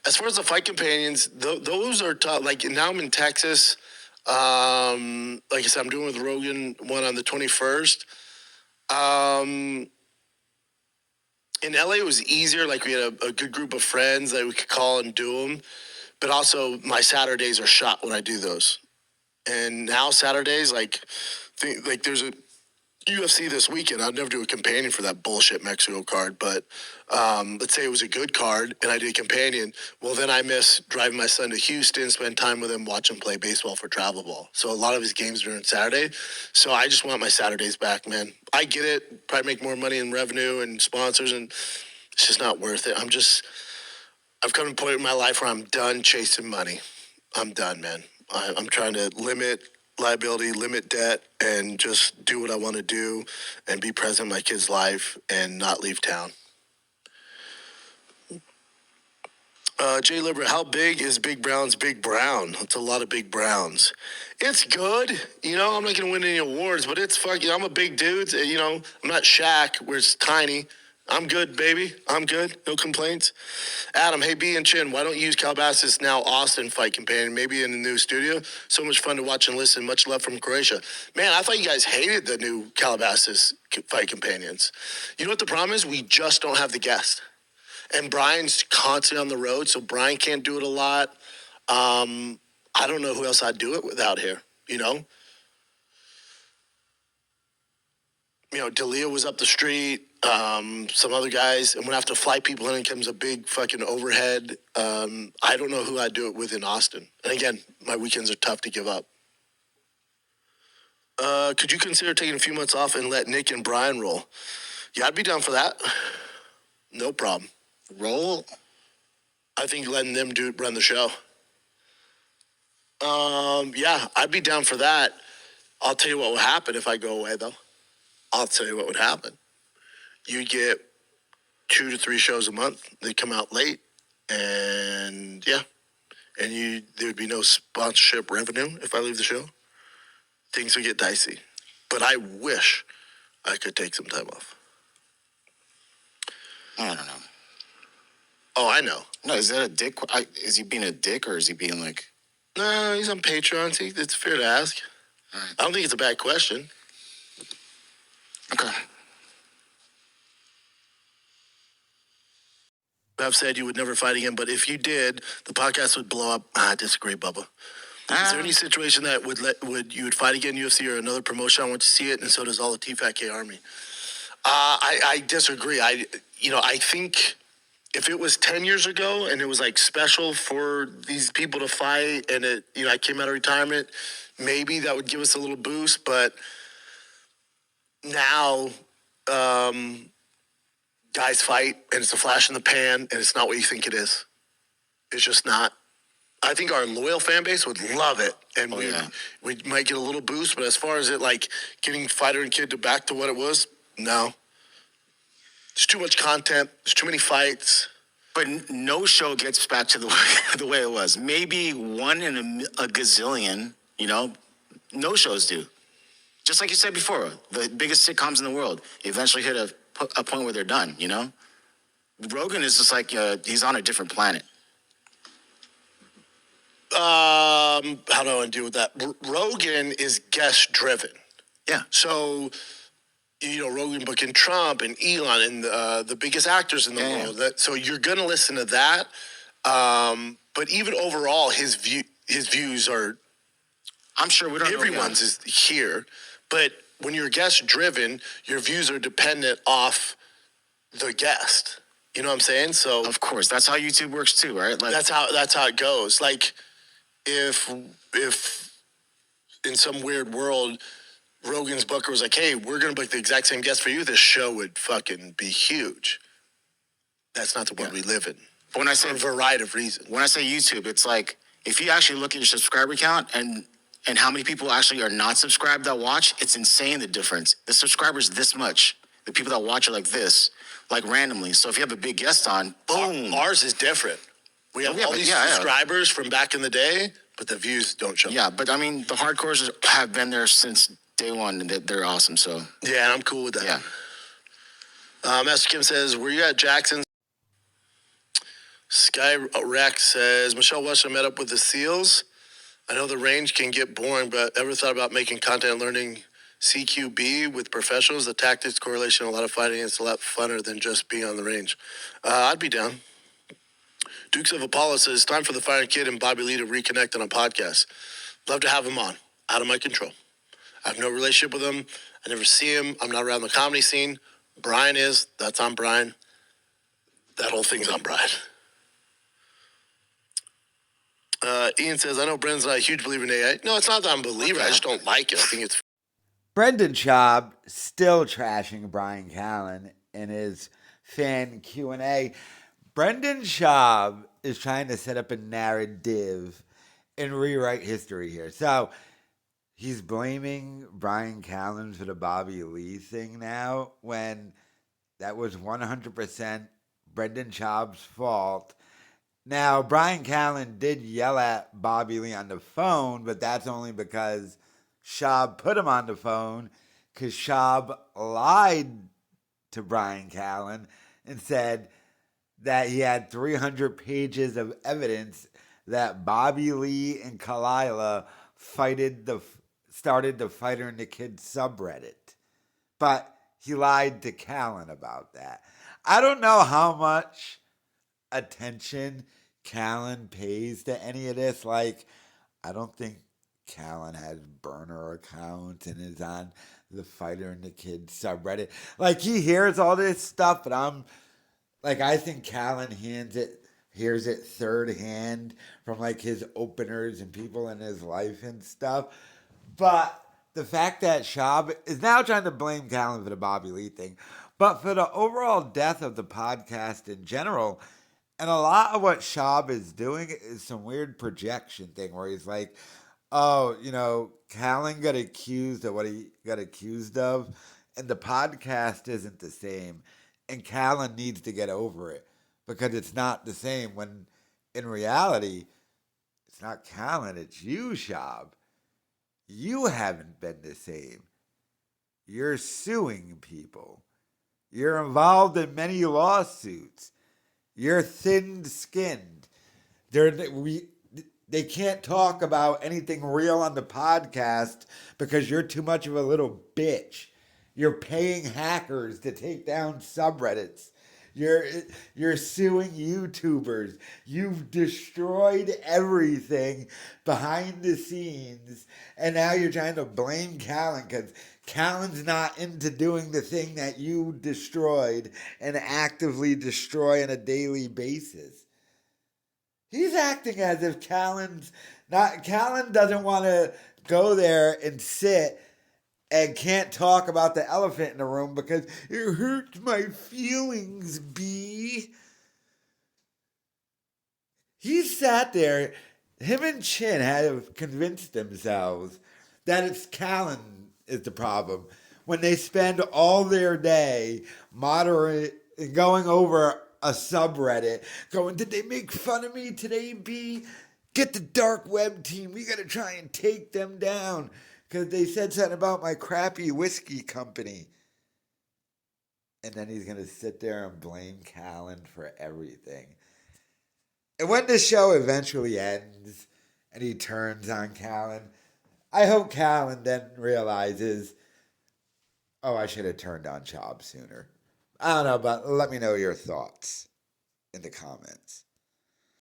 As far as the fight companions, those are tough. Like now I'm in Texas. Like I said, I'm doing with Rogan one on the 21st. In LA, it was easier. Like we had a good group of friends that we could call and do them. But also, my Saturdays are shot when I do those. And now Saturdays, like there's a UFC this weekend. I'd never do a companion for that bullshit Mexico card, but let's say it was a good card and I did a companion. Well, then I miss driving my son to Houston, spend time with him, watch him play baseball for travel ball. So a lot of his games are on Saturday. So I just want my Saturdays back, man. I get it. Probably make more money in revenue and sponsors, and it's just not worth it. I've come to a point in my life where I'm done chasing money. I'm done, man. I'm trying to limit liability, limit debt, and just do what I want to do and be present in my kid's life and not leave town. Jay Liber, how big is Big Brown's Big Brown? It's a lot of Big Browns. It's good. You know, I'm not going to win any awards, but it's fucking, I'm a big dude. You know, I'm not Shaq where it's tiny. I'm good, baby. I'm good. No complaints. Adam, hey, B and Chin, why don't you use Calabasas now Austin fight companion? Maybe in the new studio. So much fun to watch and listen. Much love from Croatia. Man, I thought you guys hated the new Calabasas fight companions. You know what the problem is? We just don't have the guest. And Bryan's constantly on the road, so Bryan can't do it a lot. I don't know who else I'd do it without here, you know? You know, D'Elia was up the street, some other guys, and when I have to fly people in, it comes a big fucking overhead. I don't know who I'd do it with in Austin. And again, my weekends are tough to give up. Could you consider taking a few months off and let Nick and Bryan roll? Yeah, I'd be down for that. No problem. Roll? I think letting them run the show. Yeah, I'd be down for that. I'll tell you what would happen if I go away, though. I'll tell you what would happen. You get 2 to 3 shows a month. They come out late, and yeah, and there would be no sponsorship revenue if I leave the show. Things would get dicey. But I wish I could take some time off. I don't know. Oh, I know. No, is that a dick? Is he being a dick, or is he being like... No, he's on Patreon. See, it's fair to ask. All right. I don't think it's a bad question. Okay. I've said you would never fight again, but if you did, the podcast would blow up. I disagree, Bubba. Is there any situation that you would fight again, UFC or another promotion? I want to see it, and so does all the Tfatk army. I disagree. I think if it was 10 years ago and it was like special for these people to fight, and I came out of retirement, maybe that would give us a little boost. But now, guys fight, and it's a flash in the pan, and it's not what you think it is. It's just not. I think our loyal fan base would love it, and we might get a little boost. But as far as it like getting Fighter and Kid back to what it was, no. There's too much content. There's too many fights. But no show gets back to the way it was. Maybe one in a gazillion. You know, no shows do. Just like you said before, the biggest sitcoms in the world eventually hit a point where they're done. You know, Rogan is just like he's on a different planet. How do I want to deal with that? Rogan is guest driven. Yeah. So, Rogan booking Trump and Elon and the biggest actors in the world. So you're going to listen to that. But even overall, his views are. I'm sure we don't. Everyone's is here, but when you're guest driven, your views are dependent off the guest. You know what I'm saying? So of course, that's how YouTube works too, right? Like, that's how it goes. Like if in some weird world, Rogan's booker was like, "Hey, we're gonna book the exact same guest for you," this show would fucking be huge. That's not the world we live in. But when I say for a variety of reasons, when I say YouTube, it's like if you actually look at your subscriber count and how many people actually are not subscribed that watch, it's insane the difference. The subscribers this much. The people that watch are like this, like randomly. So if you have a big guest on, boom. Ours is different. We have all these subscribers from back in the day, but the views don't show. Yeah, but I mean, the hardcores have been there since day one, and they're awesome. So yeah, and I'm cool with that. Yeah. Master Kim says, "Were you at Jackson's?" Sky Rex says, Michelle Weston met up with the SEALs. I know the range can get boring, but ever thought about making content and learning CQB with professionals? The tactics, correlation, a lot of fighting. It's a lot funner than just being on the range. I'd be down. Dukes of Apollo says, it's time for the Fire Kid and Bobby Lee to reconnect on a podcast. Love to have him on. Out of my control. I have no relationship with him. I never see him. I'm not around the comedy scene. Bryan is. That's on Bryan. That whole thing's on Bryan. Ian says, I know Brendan's not a huge believer in AI. No, it's not that I'm a believer. I just don't like it. I think it's... Brendan Schaub still trashing Bryan Callen in his fan Q&A. Brendan Schaub is trying to set up a narrative and rewrite history here. So he's blaming Bryan Callen for the Bobby Lee thing now, when that was 100% Brendan Schaub's fault. Now, Bryan Callen did yell at Bobby Lee on the phone, but that's only because Schaub put him on the phone, because Schaub lied to Bryan Callen and said that he had 300 pages of evidence that Bobby Lee and Kalila started the Fighter and the Kid subreddit. But he lied to Callen about that. I don't know how much attention Callen pays to any of this. Like, I don't think Callen has burner accounts and is on the Fighter and the Kid subreddit. Like, he hears all this stuff, but I think Callen hears it third hand from like his openers and people in his life and stuff. But the fact that Schaub is now trying to blame Callen for the Bobby Lee thing, but for the overall death of the podcast in general. And a lot of what Schaub is doing is some weird projection thing where he's like, oh, Callen got accused of what he got accused of, and the podcast isn't the same. And Callen needs to get over it because it's not the same, when in reality, it's not Callen, it's you, Schaub. You haven't been the same. You're suing people. You're involved in many lawsuits. You're thin-skinned. They can't talk about anything real on the podcast because you're too much of a little bitch. You're paying hackers to take down subreddits. You're suing YouTubers. You've destroyed everything behind the scenes, and now you're trying to blame Callen because Callen's not into doing the thing that you destroyed and actively destroy on a daily basis. He's acting as if Callen doesn't want to go there and sit and can't talk about the elephant in the room because it hurts my feelings, B. He sat there, him and Chin have convinced themselves that it's Callen is the problem when they spend all their day going over a subreddit, going, did they make fun of me today, B? Get the dark web team. We got to try and take them down because they said something about my crappy whiskey company. And then he's going to sit there and blame Callen for everything. And when the show eventually ends and he turns on Callen, I hope Callen then realizes, oh, I should have turned on Schaub sooner. I don't know, but let me know your thoughts in the comments.